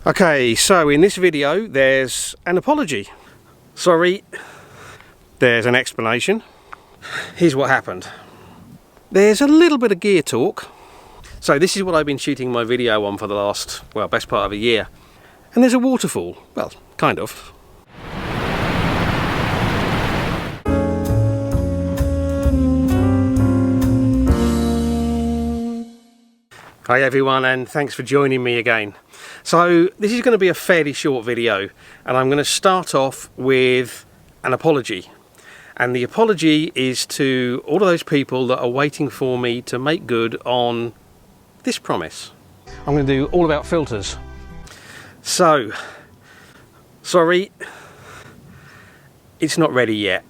Okay, so in this video there's an apology. Sorry, there's an explanation. Here's what happened. There's a little bit of gear talk. So this is what I've been shooting my video on for the last, well, best part of a year. And there's a waterfall. Well, kind of. Hi everyone, and thanks for joining me again. So this is going to be a fairly short video, and I'm going to start off with an apology. And the apology is to all of those people that are waiting for me to make good on this promise. I'm going to do all about filters. So, sorry, it's not ready yet.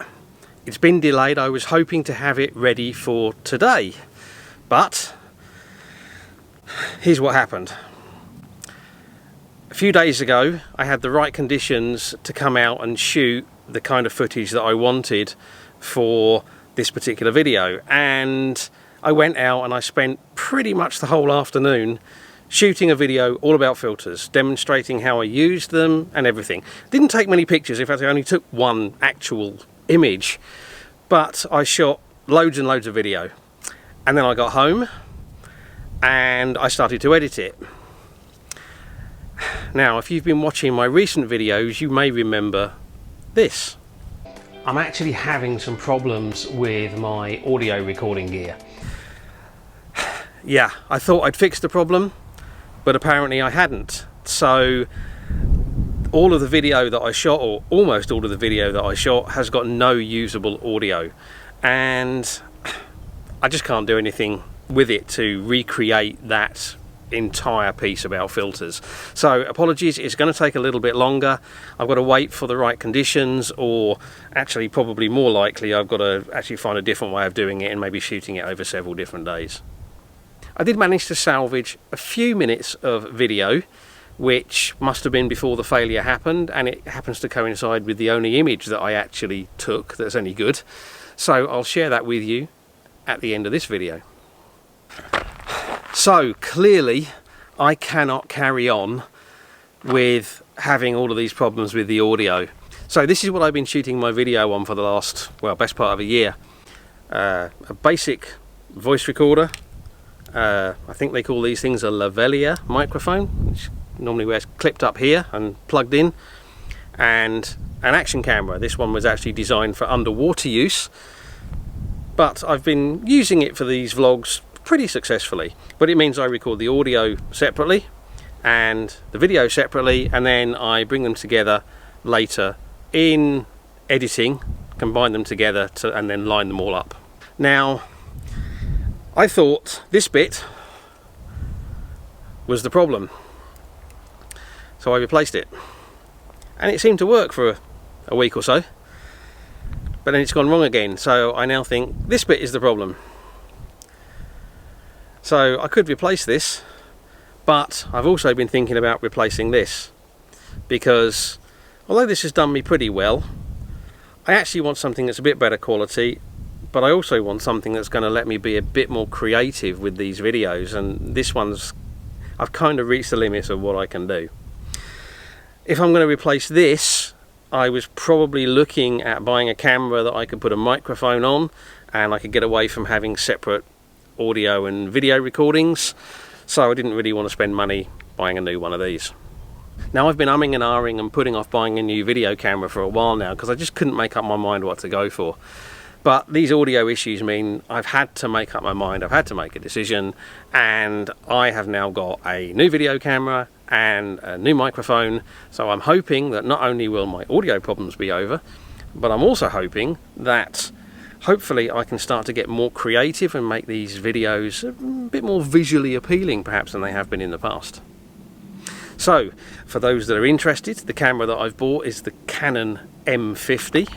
It's been delayed. I was hoping to have it ready for today, but here's what happened. A few days ago I had the right conditions to come out and shoot the kind of footage that I wanted for this particular video, and I went out and I spent pretty much the whole afternoon shooting a video all about filters, demonstrating how I used them and everything. Didn't take many pictures, in fact I only took one actual image, but I shot loads and loads of video. And then I got home and I started to edit it. Now, if you've been watching my recent videos, you may remember this. I'm actually having some problems with my audio recording gear. Yeah, I thought I'd fixed the problem, but apparently I hadn't. So all of the video that I shot, or almost all of the video that I shot, has got no usable audio, and I just can't do anything with it to recreate that entire piece about filters. So apologies, it's going to take a little bit longer. I've got to wait for the right conditions, or actually probably more likely I've got to actually find a different way of doing it and maybe shooting it over several different days. I did manage to salvage a few minutes of video, which must have been before the failure happened, and it happens to coincide with the only image that I actually took that's any good. So I'll share that with you at the end of this video. So clearly I cannot carry on with having all of these problems with the audio. So this is what I've been shooting my video on for the last, well, best part of a year. A basic voice recorder. I think they call these things a lavalier microphone, which normally wears clipped up here and plugged in, and an action camera. This one was actually designed for underwater use, but I've been using it for these vlogs pretty successfully. But it means I record the audio separately and the video separately, and then I bring them together later in editing, combine them together and then line them all up. Now, I thought this bit was the problem, so I replaced it, and it seemed to work for a week or so, but then it's gone wrong again. So I now think this bit is the problem. So I could replace this, but I've also been thinking about replacing this, because although this has done me pretty well, I actually want something that's a bit better quality, but I also want something that's going to let me be a bit more creative with these videos, and this one's, I've kind of reached the limit of what I can do. If I'm going to replace this, I was probably looking at buying a camera that I could put a microphone on, and I could get away from having separate audio and video recordings, so I didn't really want to spend money buying a new one of these. Now, I've been umming and ahhing and putting off buying a new video camera for a while now, because I just couldn't make up my mind what to go for. But these audio issues mean I've had to make up my mind, I've had to make a decision, and I have now got a new video camera and a new microphone. So I'm hoping that not only will my audio problems be over, but I'm also hoping that hopefully I can start to get more creative and make these videos a bit more visually appealing perhaps than they have been in the past. So for those that are interested, the camera that I've bought is the Canon M50,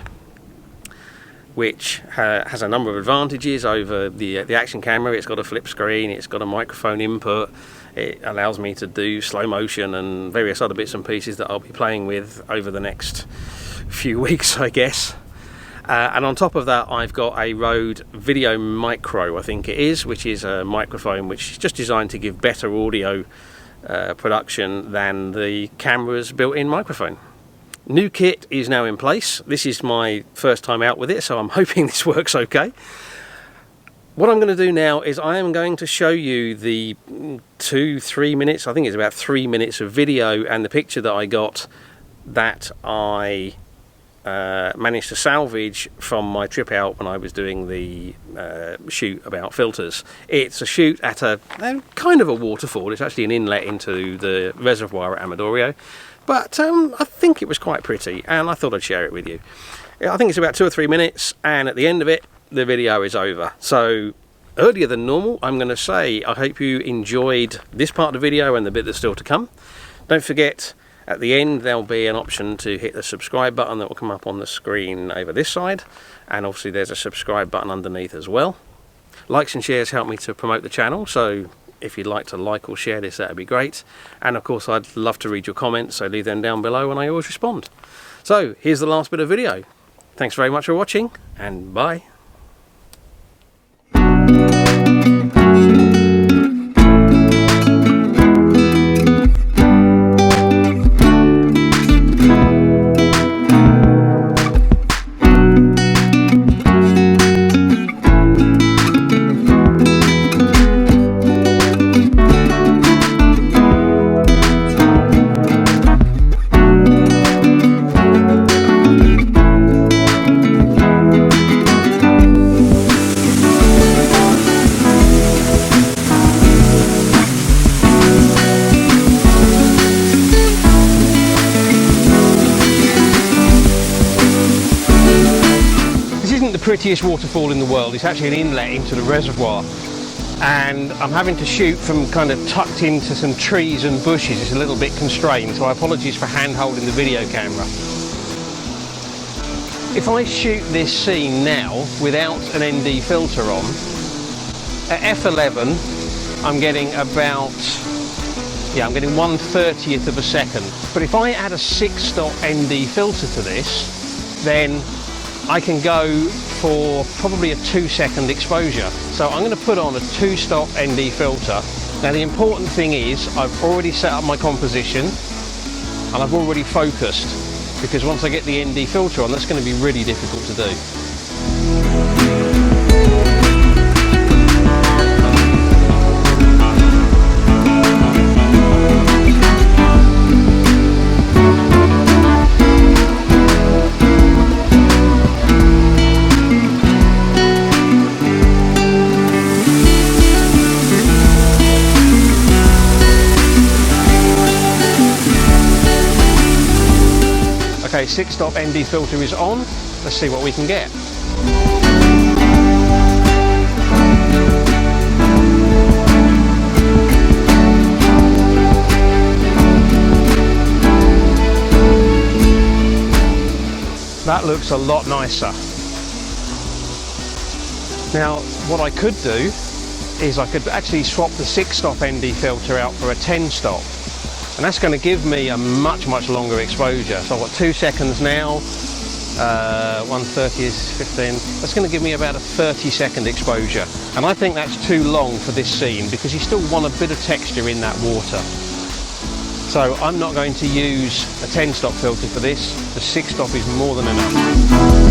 which has a number of advantages over the action camera. It's got a flip screen, it's got a microphone input, it allows me to do slow motion and various other bits and pieces that I'll be playing with over the next few weeks, I guess. And on top of that, I've got a Rode Video Micro, I think it is, which is a microphone which is just designed to give better audio production than the camera's built-in microphone. New kit is now in place. This is my first time out with it, so I'm hoping this works okay. What I'm going to do now is I am going to show you the 2-3 minutes, I think it's about 3 minutes of video and the picture that I got that I managed to salvage from my trip out when I was doing the shoot about filters. It's a shoot at a kind of a waterfall. It's actually an inlet into the reservoir at Amadoreo, but I think it was quite pretty and I thought I'd share it with you. I think it's about 2 or 3 minutes, and at the end of it the video is over. So earlier than normal, I'm going to say I hope you enjoyed this part of the video and the bit that's still to come. Don't forget, at the end there'll be an option to hit the subscribe button that will come up on the screen over this side, and obviously there's a subscribe button underneath as well. Likes and shares help me to promote the channel, so if you'd like to like or share this, that would be great. And of course I'd love to read your comments, so leave them down below and I always respond. So here's the last bit of video. Thanks very much for watching, and bye. Prettiest waterfall in the world. It's actually an inlet into the reservoir, and I'm having to shoot from kind of tucked into some trees and bushes. It's a little bit constrained, so I apologize for hand holding the video camera. If I shoot this scene now without an ND filter on, at f11 I'm getting about, I'm getting 1/30th of a second. But if I add a 6-stop ND filter to this, then I can go for probably a 2-second exposure. So I'm going to put on a 2-stop ND filter. Now the important thing is I've already set up my composition and I've already focused, because once I get the ND filter on, that's going to be really difficult to do. Okay, 6-stop ND filter is on. Let's see what we can get. That looks a lot nicer. Now, what I could do is I could actually swap the 6-stop ND filter out for a 10-stop. And that's going to give me a much longer exposure. So I've got 2 seconds now, 1/30 is 15. That's going to give me about a 30-second exposure. And I think that's too long for this scene, because you still want a bit of texture in that water. So I'm not going to use a 10-stop filter for this. The 6-stop is more than enough.